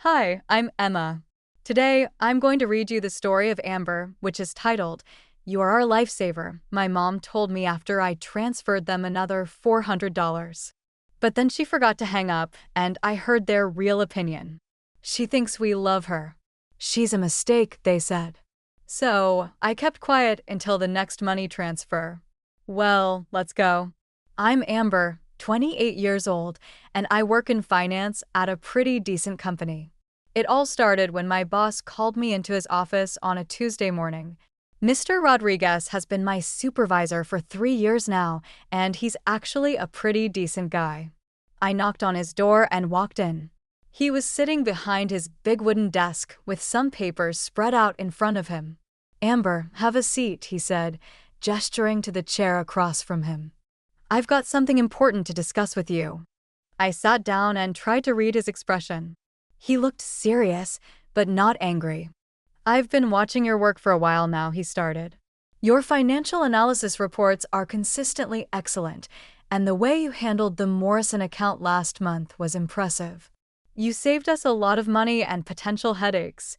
Hi, I'm Emma. Today, I'm going to read you the story of Amber, which is titled, "You're Our Lifesaver," my mom told me after I transferred them another $400. But then she forgot to hang up, and I heard their real opinion. She thinks we love her. She's a mistake, they said. So, I kept quiet until the next money transfer. Well, let's go. I'm Amber, 28 years old, and I work in finance at a pretty decent company. It all started when my boss called me into his office on a Tuesday morning. Mr. Rodriguez has been my supervisor for 3 years now, and he's actually a pretty decent guy. I knocked on his door and walked in. He was sitting behind his big wooden desk with some papers spread out in front of him. "Amber, have a seat," he said, gesturing to the chair across from him. "I've got something important to discuss with you." I sat down and tried to read his expression. He looked serious, but not angry. "I've been watching your work for a while now," he started. "Your financial analysis reports are consistently excellent, and the way you handled the Morrison account last month was impressive. You saved us a lot of money and potential headaches."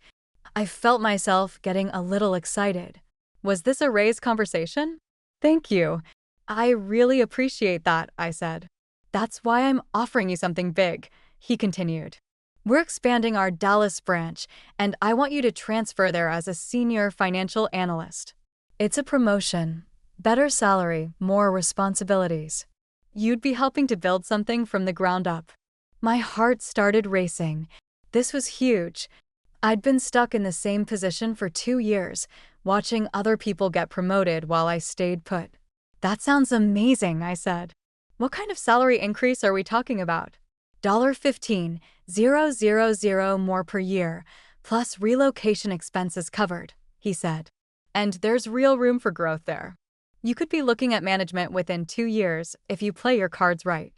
I felt myself getting a little excited. Was this a raised conversation? "Thank you. I really appreciate that," I said. "That's why I'm offering you something big," he continued. "We're expanding our Dallas branch, and I want you to transfer there as a senior financial analyst. It's a promotion, better salary, more responsibilities. You'd be helping to build something from the ground up." My heart started racing. This was huge. I'd been stuck in the same position for 2 years, watching other people get promoted while I stayed put. "That sounds amazing," I said. "What kind of salary increase are we talking about?" $15,000 more per year, plus relocation expenses covered," he said. "And there's real room for growth there. You could be looking at management within 2 years if you play your cards right."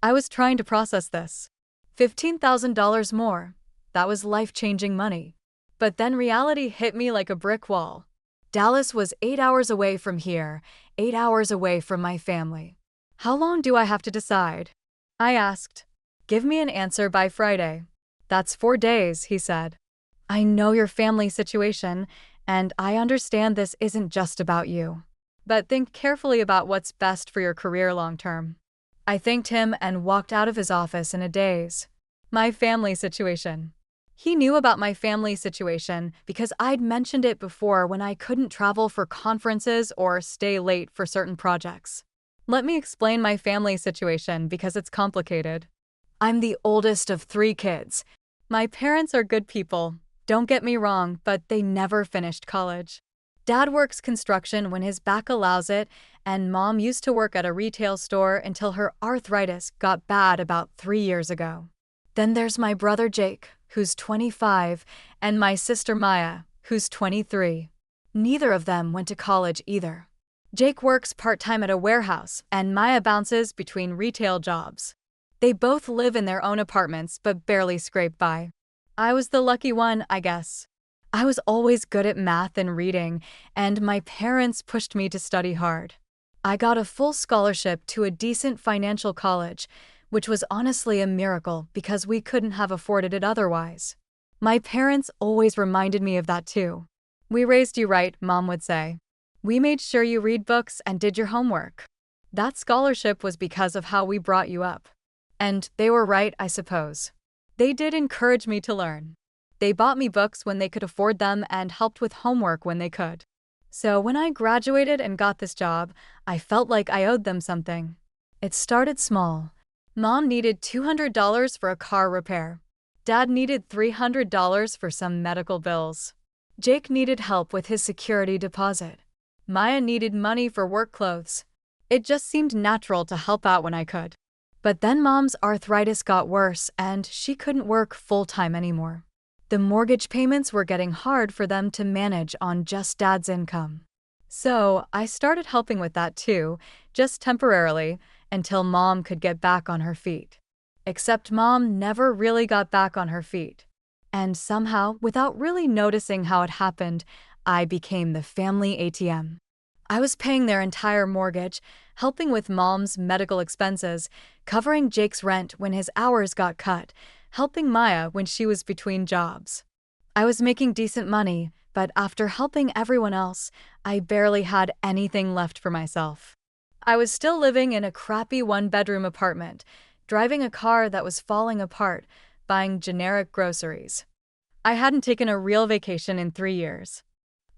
I was trying to process this. $15,000 more. That was life-changing money. But then reality hit me like a brick wall. Dallas was 8 hours away from here, 8 hours away from my family. "How long do I have to decide?" I asked. "Give me an answer by Friday." "That's 4 days," he said. "I know your family situation, and I understand this isn't just about you. But think carefully about what's best for your career long-term." I thanked him and walked out of his office in a daze. My family situation. He knew about my family situation because I'd mentioned it before when I couldn't travel for conferences or stay late for certain projects. Let me explain my family situation because it's complicated. I'm the oldest of 3 kids. My parents are good people, don't get me wrong, but they never finished college. Dad works construction when his back allows it, and Mom used to work at a retail store until her arthritis got bad about 3 years ago. Then there's my brother Jake, who's 25, and my sister Maya, who's 23. Neither of them went to college either. Jake works part-time at a warehouse, and Maya bounces between retail jobs. They both live in their own apartments but barely scrape by. I was the lucky one, I guess. I was always good at math and reading, and my parents pushed me to study hard. I got a full scholarship to a decent financial college, which was honestly a miracle because we couldn't have afforded it otherwise. My parents always reminded me of that too. "We raised you right," Mom would say. "We made sure you read books and did your homework. That scholarship was because of how we brought you up." And they were right, I suppose. They did encourage me to learn. They bought me books when they could afford them and helped with homework when they could. So when I graduated and got this job, I felt like I owed them something. It started small. Mom needed $200 for a car repair. Dad needed $300 for some medical bills. Jake needed help with his security deposit. Maya needed money for work clothes. It just seemed natural to help out when I could. But then Mom's arthritis got worse and she couldn't work full-time anymore. The mortgage payments were getting hard for them to manage on just Dad's income. So I started helping with that too, just temporarily, until Mom could get back on her feet. Except Mom never really got back on her feet. And somehow, without really noticing how it happened, I became the family ATM. I was paying their entire mortgage, helping with Mom's medical expenses, covering Jake's rent when his hours got cut, helping Maya when she was between jobs. I was making decent money, but after helping everyone else, I barely had anything left for myself. I was still living in a crappy one-bedroom apartment, driving a car that was falling apart, buying generic groceries. I hadn't taken a real vacation in 3 years.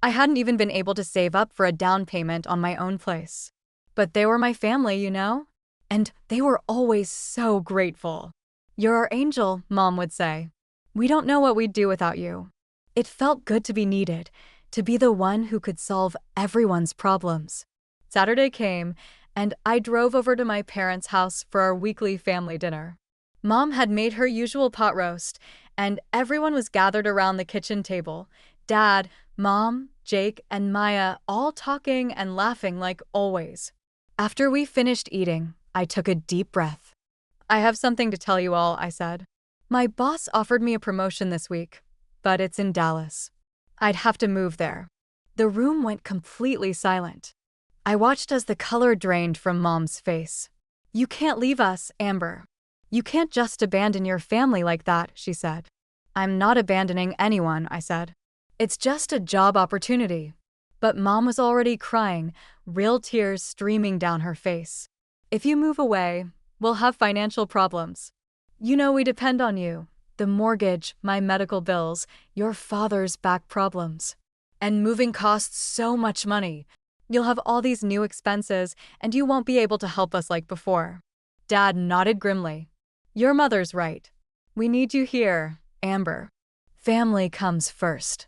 I hadn't even been able to save up for a down payment on my own place. But they were my family, you know? And they were always so grateful. "You're our angel," Mom would say. "We don't know what we'd do without you." It felt good to be needed, to be the one who could solve everyone's problems. Saturday came, and I drove over to my parents' house for our weekly family dinner. Mom had made her usual pot roast, and everyone was gathered around the kitchen table. Dad, Mom, Jake, and Maya all talking and laughing like always. After we finished eating, I took a deep breath. "I have something to tell you all," I said. "My boss offered me a promotion this week, but it's in Dallas. I'd have to move there." The room went completely silent. I watched as the color drained from Mom's face. "You can't leave us, Amber. You can't just abandon your family like that," she said. "I'm not abandoning anyone," I said. "It's just a job opportunity." But Mom was already crying, real tears streaming down her face. "If you move away, we'll have financial problems. You know we depend on you. The mortgage, my medical bills, your father's back problems. And moving costs so much money. You'll have all these new expenses, and you won't be able to help us like before." Dad nodded grimly. "Your mother's right. We need you here, Amber. Family comes first."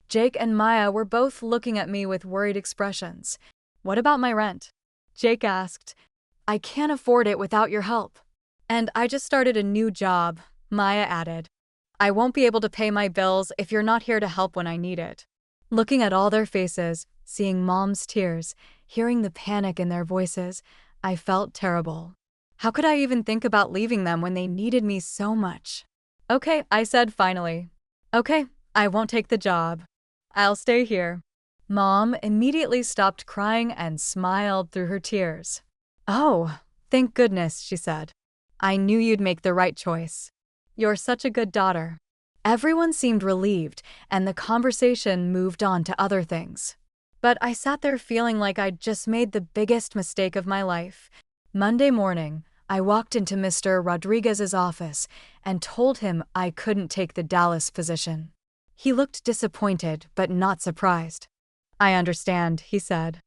Jake and Maya were both looking at me with worried expressions. "What about my rent?" Jake asked. "I can't afford it without your help." "And I just started a new job," Maya added. "I won't be able to pay my bills if you're not here to help when I need it." Looking at all their faces, seeing Mom's tears, hearing the panic in their voices, I felt terrible. How could I even think about leaving them when they needed me so much? "Okay," I said finally. "Okay, I won't take the job. I'll stay here." Mom immediately stopped crying and smiled through her tears. "Oh, thank goodness," she said. "I knew you'd make the right choice. You're such a good daughter." Everyone seemed relieved, and the conversation moved on to other things. But I sat there feeling like I'd just made the biggest mistake of my life. Monday morning, I walked into Mr. Rodriguez's office and told him I couldn't take the Dallas position. He looked disappointed but not surprised. "I understand," he said.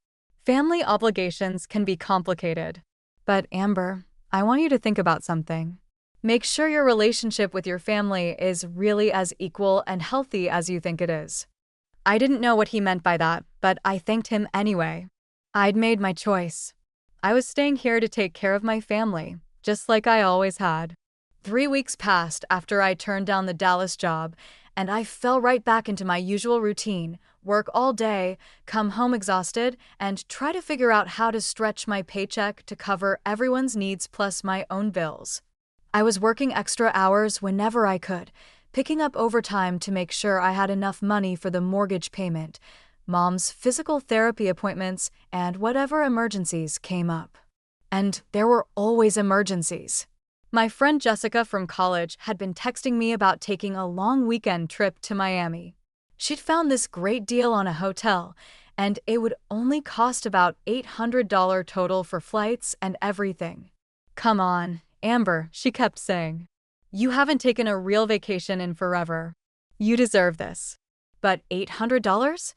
"Family obligations can be complicated. But Amber, I want you to think about something. Make sure your relationship with your family is really as equal and healthy as you think it is." I didn't know what he meant by that, but I thanked him anyway. I'd made my choice. I was staying here to take care of my family, just like I always had. 3 weeks passed after I turned down the Dallas job, and I fell right back into my usual routine: work all day, come home exhausted, and try to figure out how to stretch my paycheck to cover everyone's needs plus my own bills. I was working extra hours whenever I could, picking up overtime to make sure I had enough money for the mortgage payment, Mom's physical therapy appointments, and whatever emergencies came up. And there were always emergencies. My friend Jessica from college had been texting me about taking a long weekend trip to Miami. She'd found this great deal on a hotel, and it would only cost about $800 total for flights and everything. "Come on, Amber," she kept saying. "You haven't taken a real vacation in forever. You deserve this." But $800?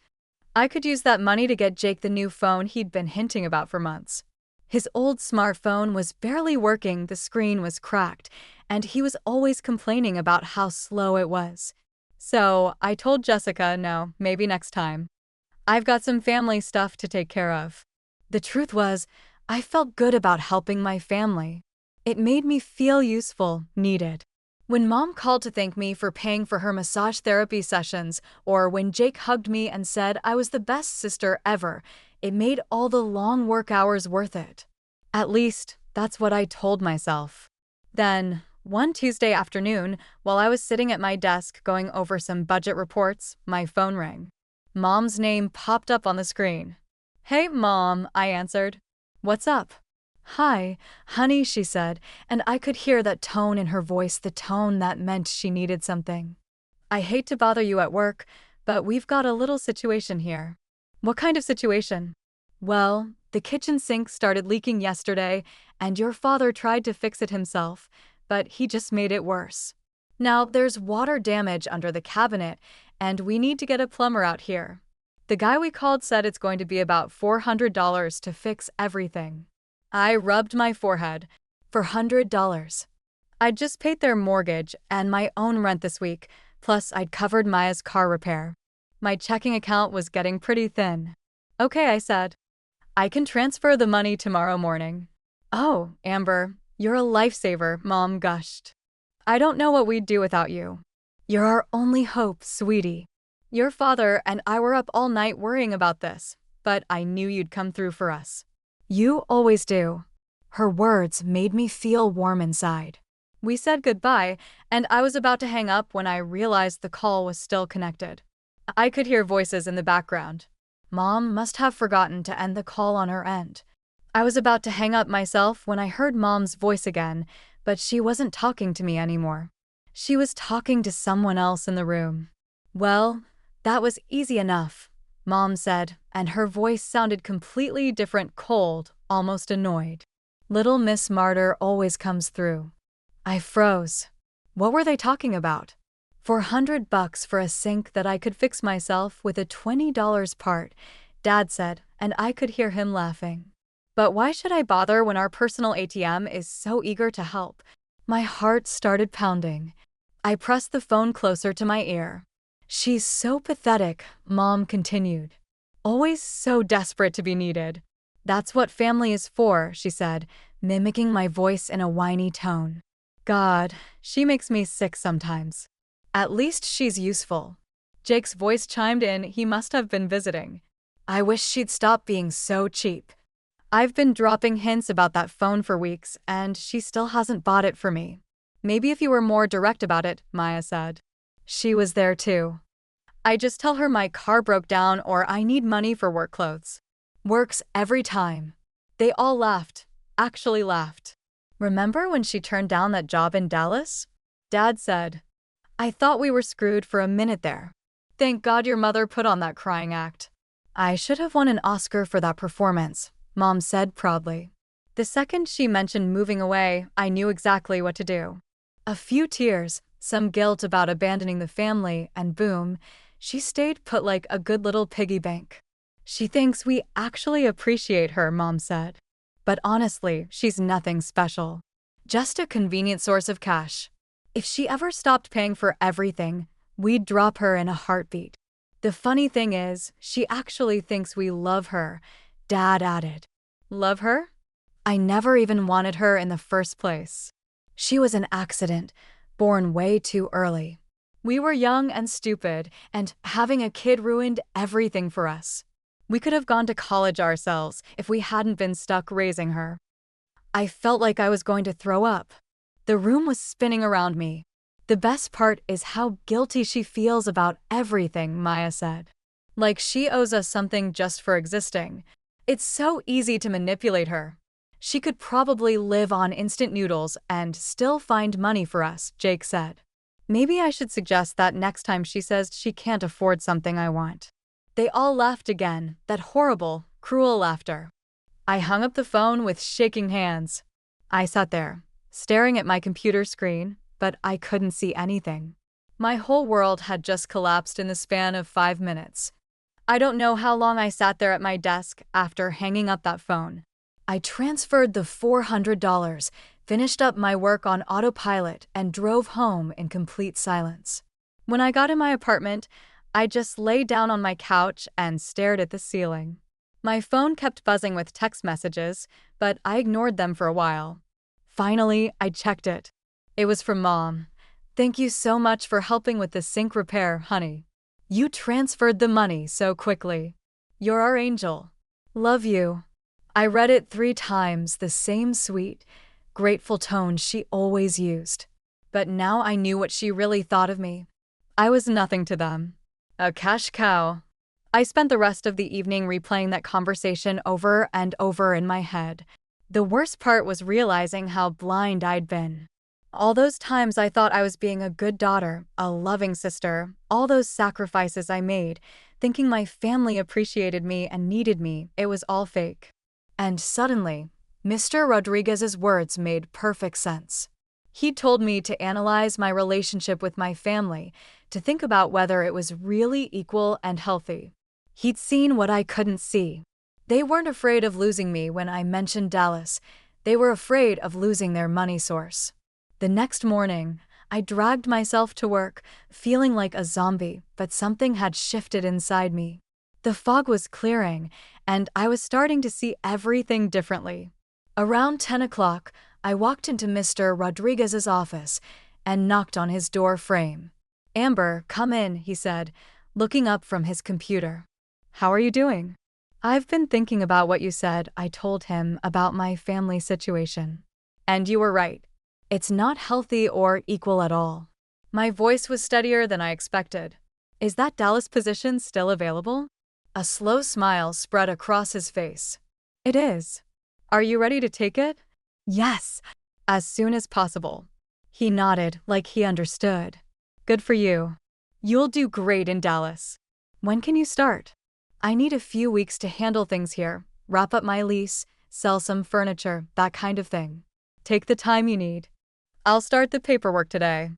I could use that money to get Jake the new phone he'd been hinting about for months. His old smartphone was barely working, the screen was cracked, and he was always complaining about how slow it was. So I told Jessica, no, maybe next time. I've got some family stuff to take care of. The truth was, I felt good about helping my family. It made me feel useful, needed. When Mom called to thank me for paying for her massage therapy sessions, or when Jake hugged me and said I was the best sister ever, it made all the long work hours worth it. At least, that's what I told myself. Then, one Tuesday afternoon, while I was sitting at my desk going over some budget reports, my phone rang. Mom's name popped up on the screen. "Hey, Mom," I answered. "What's up?" "Hi, honey," she said, and I could hear that tone in her voice, the tone that meant she needed something. "I hate to bother you at work, but we've got a little situation here." "What kind of situation?" "Well, the kitchen sink started leaking yesterday, and your father tried to fix it himself, but he just made it worse. Now, there's water damage under the cabinet, and we need to get a plumber out here. The guy we called said it's going to be about $400 to fix everything." I rubbed my forehead. $400. I'd just paid their mortgage and my own rent this week, plus I'd covered Maya's car repair. My checking account was getting pretty thin. "Okay," I said. "I can transfer the money tomorrow morning." "Oh, Amber, you're a lifesaver," Mom gushed. "I don't know what we'd do without you. You're our only hope, sweetie. Your father and I were up all night worrying about this, but I knew you'd come through for us." "You always do." Her words made me feel warm inside. We said goodbye, and I was about to hang up when I realized the call was still connected. I could hear voices in the background. Mom must have forgotten to end the call on her end. I was about to hang up myself when I heard Mom's voice again, but she wasn't talking to me anymore. She was talking to someone else in the room. "Well, that was easy enough," Mom said, and her voice sounded completely different, cold, almost annoyed. "Little Miss Martyr always comes through." I froze. What were they talking about? $400 for a sink that I could fix myself with a $20 part, Dad said, and I could hear him laughing. But why should I bother when our personal ATM is so eager to help? My heart started pounding. I pressed the phone closer to my ear. "She's so pathetic," Mom continued. "Always so desperate to be needed." "That's what family is for," she said, mimicking my voice in a whiny tone. God, she makes me sick sometimes. "At least she's useful." Jake's voice chimed in. He must have been visiting. "I wish she'd stop being so cheap. I've been dropping hints about that phone for weeks, and she still hasn't bought it for me." "Maybe if you were more direct about it," Maya said. She was there too. "I just tell her my car broke down or I need money for work clothes." Works every time. They all laughed, actually laughed. "Remember when she turned down that job in Dallas?" Dad said. "I thought we were screwed for a minute there. Thank God your mother put on that crying act." "I should have won an Oscar for that performance," Mom said proudly. The second she mentioned moving away, I knew exactly what to do. A few tears, some guilt about abandoning the family, and boom, she stayed put like a good little piggy bank. "She thinks we actually appreciate her," Mom said. "But honestly, she's nothing special. Just a convenient source of cash. If she ever stopped paying for everything, we'd drop her in a heartbeat." "The funny thing is, she actually thinks we love her," Dad added. "Love her? I never even wanted her in the first place. She was an accident, born way too early. We were young and stupid, and having a kid ruined everything for us. We could have gone to college ourselves if we hadn't been stuck raising her." I felt like I was going to throw up. The room was spinning around me. "The best part is how guilty she feels about everything," Maya said. "Like she owes us something just for existing. It's so easy to manipulate her. She could probably live on instant noodles and still find money for us," Jake said. "Maybe I should suggest that next time she says she can't afford something I want." They all laughed again, that horrible, cruel laughter. I hung up the phone with shaking hands. I sat there, staring at my computer screen, but I couldn't see anything. My whole world had just collapsed in the span of 5 minutes. I don't know how long I sat there at my desk after hanging up that phone. I transferred the $400, finished up my work on autopilot, and drove home in complete silence. When I got in my apartment, I just lay down on my couch and stared at the ceiling. My phone kept buzzing with text messages, but I ignored them for a while. Finally, I checked it. It was from Mom. "Thank you so much for helping with the sink repair, honey. You transferred the money so quickly. You're our angel. Love you." I read it 3 times, the same sweet, grateful tone she always used. But now I knew what she really thought of me. I was nothing to them. A cash cow. I spent the rest of the evening replaying that conversation over and over in my head. The worst part was realizing how blind I'd been. All those times I thought I was being a good daughter, a loving sister, all those sacrifices I made, thinking my family appreciated me and needed me, it was all fake. And suddenly, Mr. Rodriguez's words made perfect sense. He told me to analyze my relationship with my family, to think about whether it was really equal and healthy. He'd seen what I couldn't see. They weren't afraid of losing me when I mentioned Dallas. They were afraid of losing their money source. The next morning, I dragged myself to work, feeling like a zombie, but something had shifted inside me. The fog was clearing, and I was starting to see everything differently. Around 10 o'clock, I walked into Mr. Rodriguez's office and knocked on his door frame. "Amber, come in," he said, looking up from his computer. "How are you doing?" "I've been thinking about what you said," I told him, about my family situation. "And you were right. It's not healthy or equal at all." My voice was steadier than I expected. "Is that Dallas position still available?" A slow smile spread across his face. "It is. Are you ready to take it?" "Yes, as soon as possible." He nodded like he understood. "Good for you. You'll do great in Dallas. When can you start?" "I need a few weeks to handle things here, wrap up my lease, sell some furniture, that kind of thing." "Take the time you need. I'll start the paperwork today."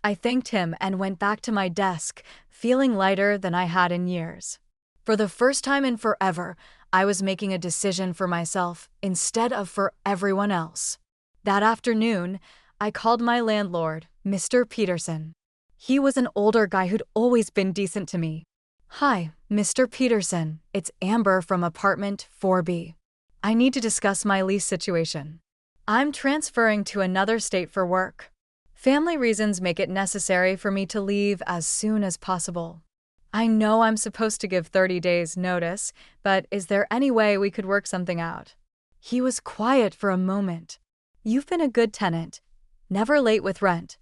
I thanked him and went back to my desk, feeling lighter than I had in years. For the first time in forever, I was making a decision for myself instead of for everyone else. That afternoon, I called my landlord, Mr. Peterson. He was an older guy who'd always been decent to me. "Hi, Mr. Peterson, it's Amber from apartment 4B. I need to discuss my lease situation. I'm transferring to another state for work. Family reasons make it necessary for me to leave as soon as possible. I know I'm supposed to give 30 days notice, but is there any way we could work something out?" He was quiet for a moment. "You've been a good tenant. Never late with rent.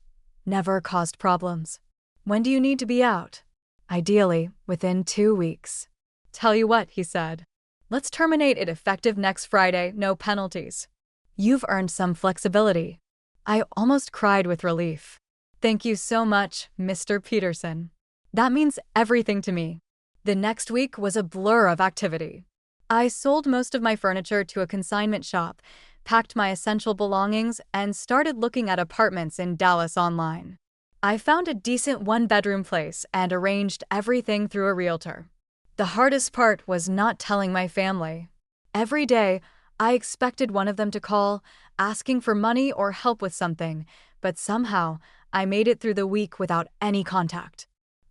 Never caused problems. When do you need to be out?" "Ideally, within 2 weeks." "Tell you what," he said. "Let's terminate it effective next Friday, no penalties." "You've earned some flexibility." I almost cried with relief. "Thank you so much, Mr. Peterson. That means everything to me." The next week was a blur of activity. I sold most of my furniture to a consignment shop, packed my essential belongings, and started looking at apartments in Dallas online. I found a decent one-bedroom place and arranged everything through a realtor. The hardest part was not telling my family. Every day, I expected one of them to call, asking for money or help with something, but somehow, I made it through the week without any contact.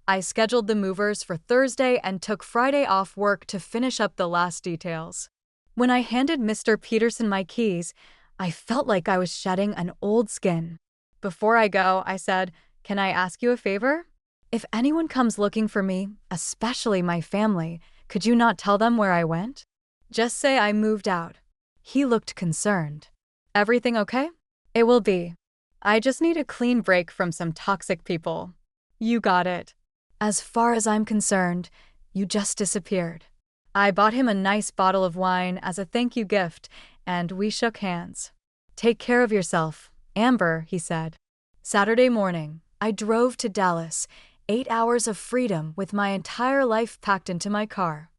I scheduled the movers for Thursday and took Friday off work to finish up the last details. When I handed Mr. Peterson my keys, I felt like I was shedding an old skin. "Before I go," I said, "can I ask you a favor? If anyone comes looking for me, especially my family, could you not tell them where I went? Just say I moved out." He looked concerned. "Everything okay?" "It will be. I just need a clean break from some toxic people." "You got it." "As far as I'm concerned, you just disappeared." I bought him a nice bottle of wine as a thank you gift, and we shook hands. "Take care of yourself, Amber," he said. Saturday morning, I drove to Dallas, 8 hours of freedom with my entire life packed into my car.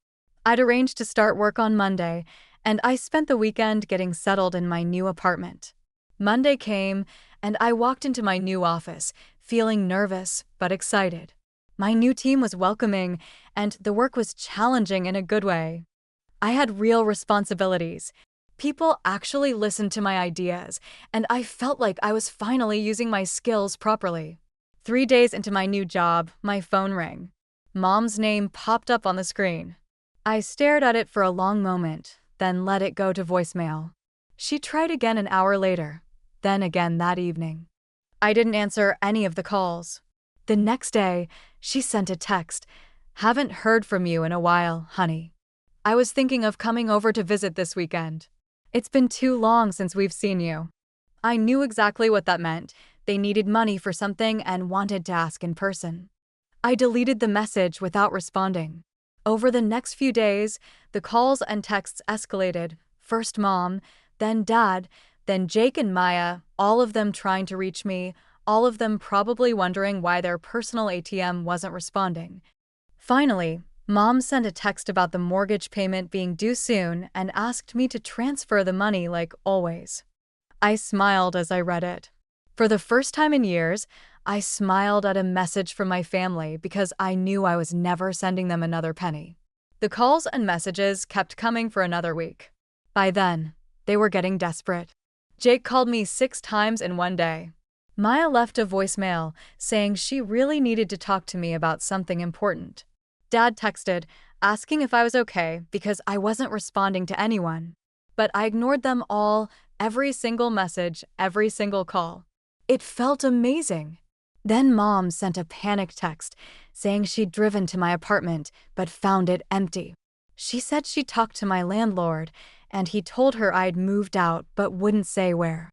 I'd arranged to start work on Monday, and I spent the weekend getting settled in my new apartment. Monday came, and I walked into my new office, feeling nervous but excited. My new team was welcoming, and the work was challenging in a good way. I had real responsibilities. People actually listened to my ideas, and I felt like I was finally using my skills properly. 3 days into my new job, my phone rang. Mom's name popped up on the screen. I stared at it for a long moment, then let it go to voicemail. She tried again an hour later, then again that evening. I didn't answer any of the calls. The next day, she sent a text. "Haven't heard from you in a while, honey. I was thinking of coming over to visit this weekend. It's been too long since we've seen you." I knew exactly what that meant. They needed money for something and wanted to ask in person. I deleted the message without responding. Over the next few days, the calls and texts escalated. First Mom, then Dad, then Jake and Maya, all of them trying to reach me, all of them probably wondering why their personal ATM wasn't responding. Finally, Mom sent a text about the mortgage payment being due soon and asked me to transfer the money like always. I smiled as I read it. For the first time in years, I smiled at a message from my family because I knew I was never sending them another penny. The calls and messages kept coming for another week. By then, they were getting desperate. Jake called me 6 times in one day. Maya left a voicemail saying she really needed to talk to me about something important. Dad texted, asking if I was okay because I wasn't responding to anyone. But I ignored them all, every single message, every single call. It felt amazing. Then Mom sent a panic text saying she'd driven to my apartment but found it empty. She said she talked to my landlord and he told her I'd moved out but wouldn't say where.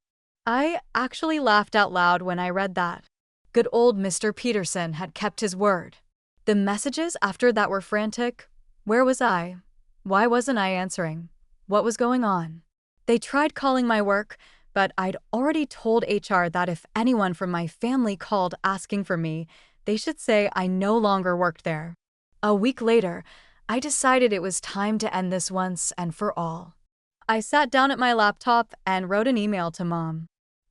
I actually laughed out loud when I read that. Good old Mr. Peterson had kept his word. The messages after that were frantic. Where was I? Why wasn't I answering? What was going on? They tried calling my work, but I'd already told HR that if anyone from my family called asking for me, they should say I no longer worked there. A week later, I decided it was time to end this once and for all. I sat down at my laptop and wrote an email to Mom.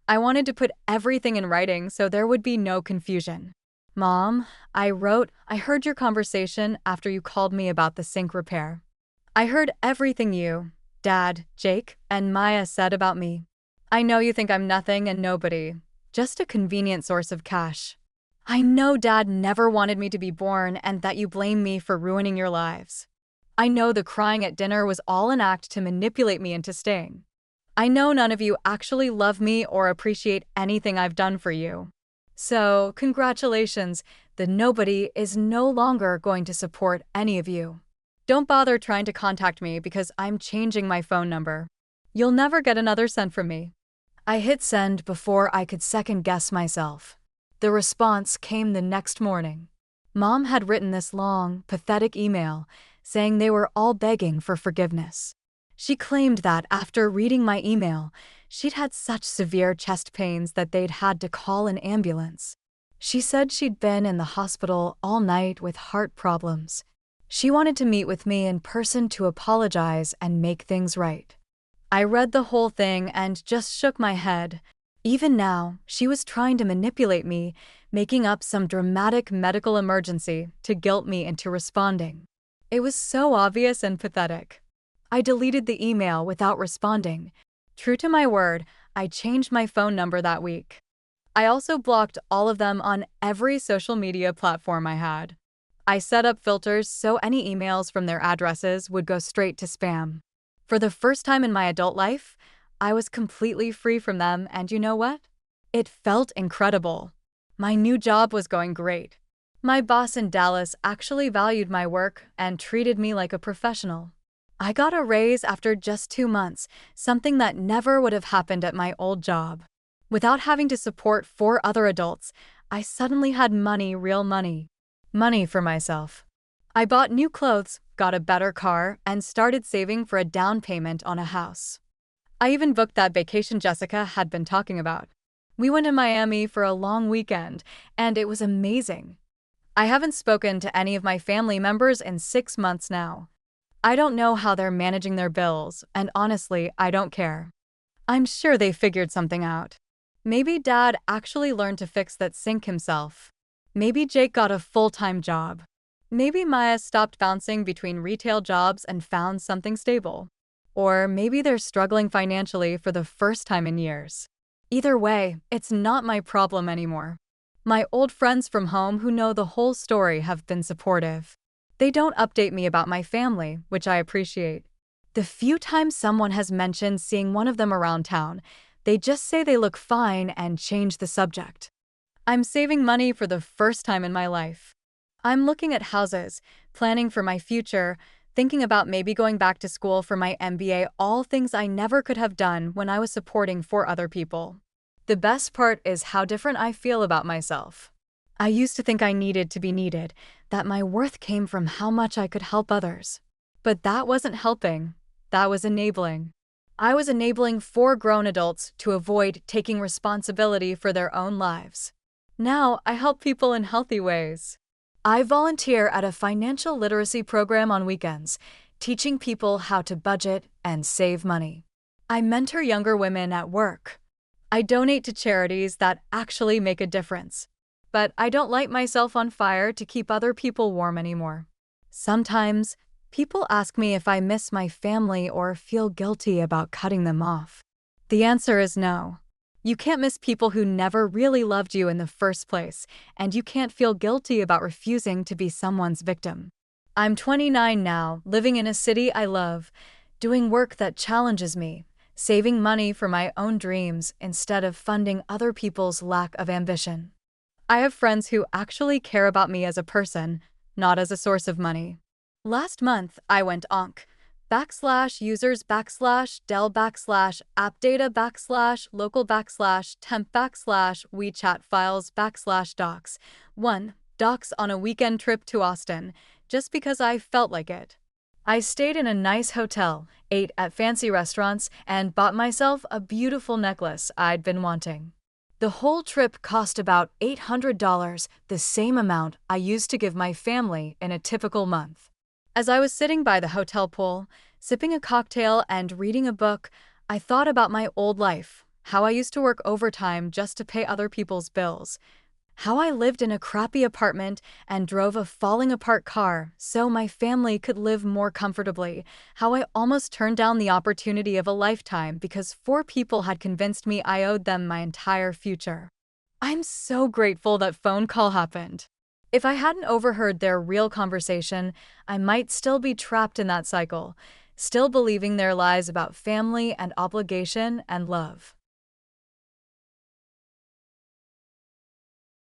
I wanted to put everything in writing so there would be no confusion. Mom, I heard your conversation after you called me about the sink repair. I heard everything you, Dad, Jake, and Maya said about me. I know you think I'm nothing and nobody, just a convenient source of cash. I know Dad never wanted me to be born and that you blame me for ruining your lives. I know the crying at dinner was all an act to manipulate me into staying. I know none of you actually love me or appreciate anything I've done for you. So, congratulations, the nobody is no longer going to support any of you. Don't bother trying to contact me because I'm changing my phone number. You'll never get another cent from me. I hit send before I could second-guess myself. The response came the next morning. Mom had written this long, pathetic email saying they were all begging for forgiveness. She claimed that after reading my email, she'd had such severe chest pains that they'd had to call an ambulance. She said she'd been in the hospital all night with heart problems. She wanted to meet with me in person to apologize and make things right. I read the whole thing and just shook my head. Even now, she was trying to manipulate me, making up some dramatic medical emergency to guilt me into responding. It was so obvious and pathetic. I deleted the email without responding. True to my word, I changed my phone number that week. I also blocked all of them on every social media platform I had. I set up filters so any emails from their addresses would go straight to spam. For the first time in my adult life, I was completely free from them, and you know what? It felt incredible. My new job was going great. My boss in Dallas actually valued my work and treated me like a professional. I got a raise after just 2 months, something that never would have happened at my old job. Without having to support 4 other adults, I suddenly had money, real money. Money for myself. I bought new clothes, got a better car, and started saving for a down payment on a house. I even booked that vacation Jessica had been talking about. We went to Miami for a long weekend, and it was amazing. I haven't spoken to any of my family members in 6 months now. I don't know how they're managing their bills, and honestly, I don't care. I'm sure they figured something out. Maybe Dad actually learned to fix that sink himself. Maybe Jake got a full-time job. Maybe Maya stopped bouncing between retail jobs and found something stable. Or maybe they're struggling financially for the first time in years. Either way, it's not my problem anymore. My old friends from home who know the whole story have been supportive. They don't update me about my family, which I appreciate. The few times someone has mentioned seeing one of them around town, they just say they look fine and change the subject. I'm saving money for the first time in my life. I'm looking at houses, planning for my future, thinking about maybe going back to school for my MBA, all things I never could have done when I was supporting 4 other people. The best part is how different I feel about myself. I used to think I needed to be needed, that my worth came from how much I could help others. But that wasn't helping, that was enabling. I was enabling 4 grown adults to avoid taking responsibility for their own lives. Now I help people in healthy ways. I volunteer at a financial literacy program on weekends, teaching people how to budget and save money. I mentor younger women at work. I donate to charities that actually make a difference. But I don't light myself on fire to keep other people warm anymore. Sometimes, people ask me if I miss my family or feel guilty about cutting them off. The answer is no. You can't miss people who never really loved you in the first place, and you can't feel guilty about refusing to be someone's victim. I'm 29 now, living in a city I love, doing work that challenges me, saving money for my own dreams instead of funding other people's lack of ambition. I have friends who actually care about me as a person, not as a source of money. Last month, I went onk. /users/del/appdata/local/temp/WeChat files/docs. 1. Docs on a weekend trip to Austin, just because I felt like it. I stayed in a nice hotel, ate at fancy restaurants, and bought myself a beautiful necklace I'd been wanting. The whole trip cost about $800, the same amount I used to give my family in a typical month. As I was sitting by the hotel pool, sipping a cocktail and reading a book, I thought about my old life, how I used to work overtime just to pay other people's bills, how I lived in a crappy apartment and drove a falling-apart car so my family could live more comfortably, how I almost turned down the opportunity of a lifetime because 4 people had convinced me I owed them my entire future. I'm so grateful that phone call happened. If I hadn't overheard their real conversation, I might still be trapped in that cycle, still believing their lies about family and obligation and love.